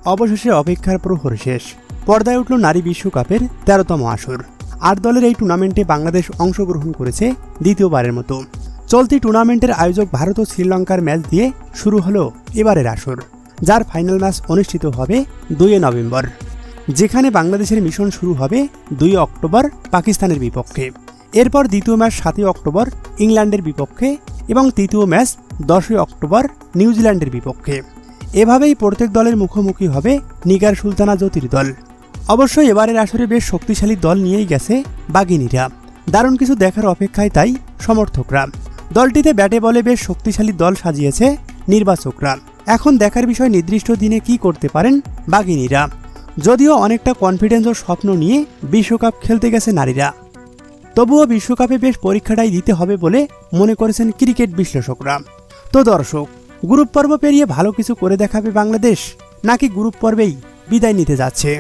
অবশেষে অপেক্ষার প্রহর শেষ। পর্দায় উঠল নারী বিশ্বকাপের ১৩তম আসর। ৮ দলের এই টুর্নামেন্টে বাংলাদেশ অংশগ্রহণ করেছে দ্বিতীয়বারের মতো। চলতি টুর্নামেন্টের আয়োজক ভারত ও শ্রীলঙ্কার ম্যাচ দিয়ে শুরু হলো এবারের আসর, যার ফাইনাল ম্যাচ অনুষ্ঠিত হবে ২ নভেম্বর, যেখানে বাংলাদেশের মিশন শুরু হবে ২ অক্টোবর পাকিস্তানের বিপক্ষে। এরপর দ্বিতীয় ম্যাচ ৭ অক্টোবর ইংল্যান্ডের বিপক্ষে এবং তৃতীয় ম্যাচ ১০ অক্টোবর নিউজিল্যান্ডের বিপক্ষে। এভাবেই প্রত্যেক দলের মুখোমুখি হবে নিগার সুলতানা জ্যোতির দল। অবশ্যই এবারের আসরে বেশ শক্তিশালী দল নিয়েই গেছে বাঘিনীরা। দারুণ কিছু দেখার অপেক্ষায় তাই সমর্থকরা। দলটিতে ব্যাটে বলে বেশ শক্তিশালী দল সাজিয়েছে নির্বাচকরা। এখন দেখার বিষয় নির্দিষ্ট দিনে কি করতে পারেন বাঘিনীরা। যদিও অনেকটা কনফিডেন্স ও স্বপ্ন নিয়ে বিশ্বকাপ খেলতে গেছে নারীরা, তবুও বিশ্বকাপে বেশ পরীক্ষাটাই দিতে হবে বলে মনে করেছেন ক্রিকেট বিশ্লেষকরা। তো দর্শক, গ্রুপ পর্ব পেরিয়ে ভালো কিছু করে দেখাবে বাংলাদেশ, নাকি গ্রুপ পর্বেই বিদায় নিতে যাচ্ছে?